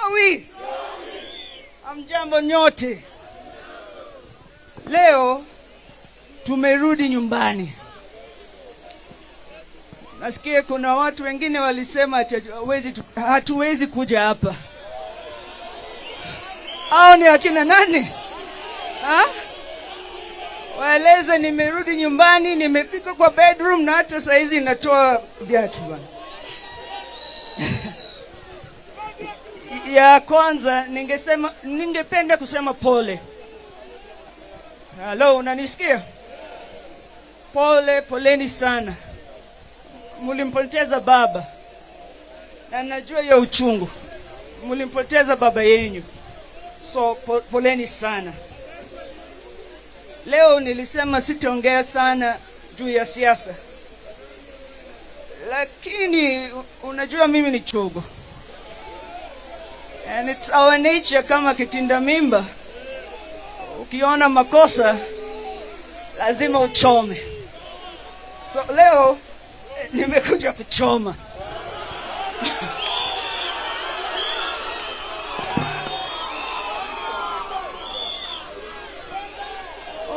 Jowi. Hamjambo nyote. Leo tumerudi nyumbani. Nasikia kuna watu wengine walisema hatuwezi kuja hapa. Hao ni akina nani? Waeleze nimerudi nyumbani, nimefika kwa bedroom na hata saizi natoa viatu bwana. Ya kwanza ningependa kusema pole. Hello, unanisikia? Poleni sana. Mlimpoteza baba. Na najua hiyo uchungu. Mlimpoteza baba yenu. So poleni sana. Leo nilisema sitaongea sana juu ya siasa. Lakini unajua mimi ni chogo. And it's our nature kama kitinda mimba. Ukiona makosa lazima uchome. So leo nimekuja kuchoma.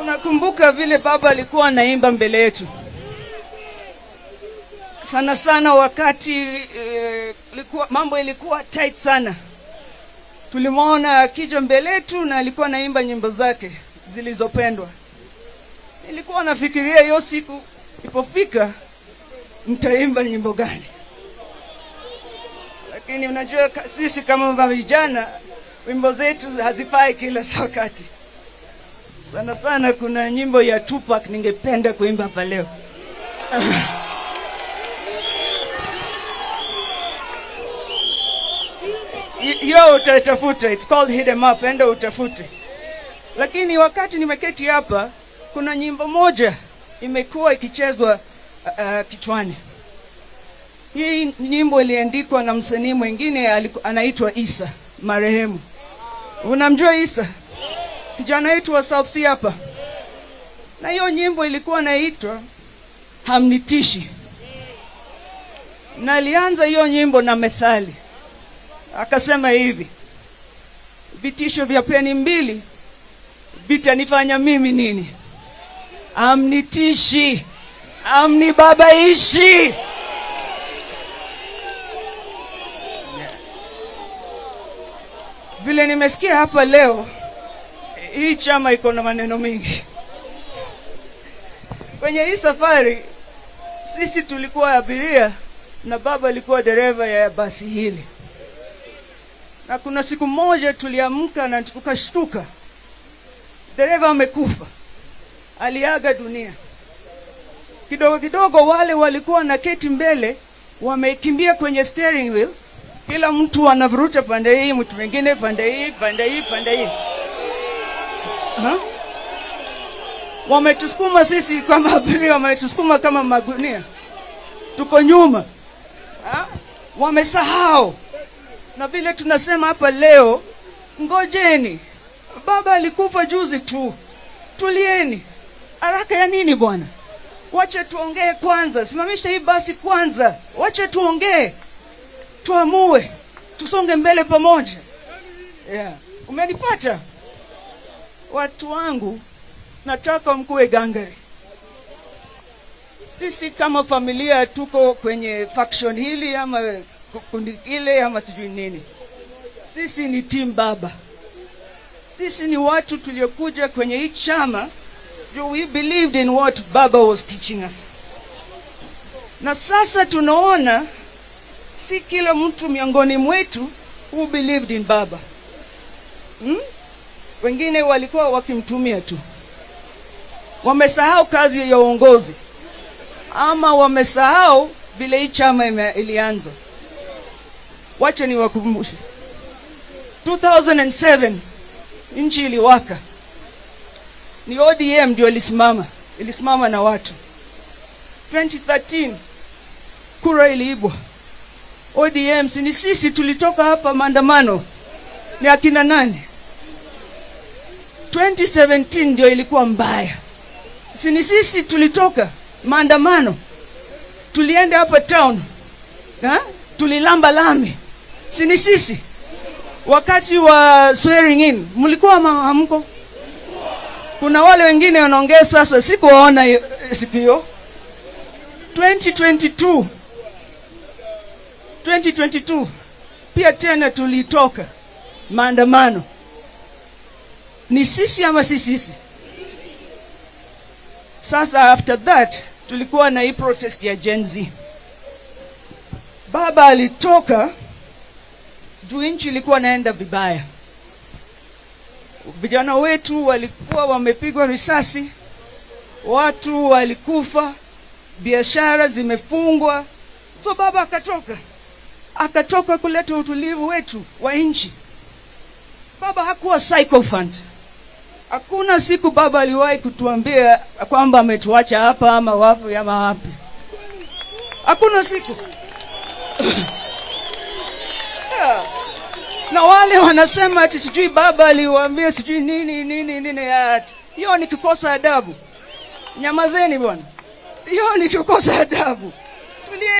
Unakumbuka vile baba alikuwa anaimba mbele yetu? Sana sana wakati mambo ilikuwa tight sana. Tulimwona akija mbele yetu na alikuwa anaimba nyimbo zake zilizopendwa. Nilikuwa nafikiria hiyo siku ipofika nitaimba nyimbo gani. Lakini unajua sisi kama vijana wimbo zetu hazifai kila wakati. Sana sana kuna nyimbo ya Tupac ningependa kuimba hapa leo. Yo utatafuta, it's called Hit 'em Up, enda utafute. Lakini wakati nimeketi hapa, kuna nyimbo moja imekuwa ikichezwa kichwani. Hii nyimbo iliandikwa na msanii mwingine anaitwa Isa, marehemu. Unamjua Isa? Kijana wetu wa South Sea hapa. Na hiyo nyimbo ilikuwa inaitwa Hamnitishi. Na alianza hiyo nyimbo na methali. Akasema hivi: vitisho vya peni mbili vitanifanya mimi nini? Hamnitishi, hamnibabaishi. Vile nimesikia hapa leo, hii chama iko na maneno mingi. Kwenye hii safari sisi tulikuwa abiria na baba alikuwa dereva ya basi hili. Na kuna siku moja tuliamka na tukashtuka. Dereva amekufa. Aliaga dunia. Kidogo kidogo wale walikuwa na keti mbele wamekimbia kwenye steering wheel. Kila mtu anavuruta pande hii, mtu mwingine pande hii, pande hii, pande hii. Wametusukuma sisi kama abiria, wametusukuma kama magunia. Tuko nyuma. Wamesahau. Na vile tunasema hapa leo, ngojeni. Baba alikufa juzi tu. Tulieni. Haraka ya nini bwana? Wacha tuongee kwanza. Simamisha hii basi kwanza. Wacha tuongee. Tuamue. Tusonge mbele pamoja. Yeah. Umenipata? Watu wangu, nataka mkuwe gangari. Sisi kama familia tuko kwenye faction hili ama kundi ile ama sijui nini. Sisi ni team baba. Sisi ni watu tuliokuja kwenye hii chama, we believed in what baba was teaching us. Na sasa tunaona si kila mtu miongoni mwetu who believed in baba. Wengine walikuwa wakimtumia tu. Wamesahau kazi ya uongozi. Ama wamesahau vile hii chama ilianza. Wacha niwakumbushe. 2007 nchi iliwaka. Ni ODM ndio ilisimama na watu. 2013 kura iliibwa. ODM ni sisi tulitoka hapa maandamano. Ni akina nani? 2017 ndio ilikuwa mbaya. Ni sisi tulitoka maandamano. Tulienda hapa town. Tulilamba lami. Ni sisi. wakati wa swearing in mlikuwa hamko? Kuna wale wengine wanaongea sasa, sikuwaona siku hiyo. 2022 pia tena tulitoka maandamano. Ni sisi ama si sisi? Sasa after that tulikuwa na hii process ya Gen Z. Baba alitoka juu nchi ilikuwa naenda vibaya. Vijana wetu walikuwa wamepigwa risasi, watu walikufa, biashara zimefungwa. So baba akatoka kuleta utulivu wetu wa nchi. Baba hakuwa psychophant. Hakuna siku baba aliwahi kutuambia kwamba ametuacha hapa ama wapi ama wapi. Hakuna siku. Yeah. Na wale wanasema ati sijui baba aliwaambia sijui nini ati. Hiyo ni kukosa adabu. Nyamazeni bwana. Hiyo ni kukosa adabu. Tulie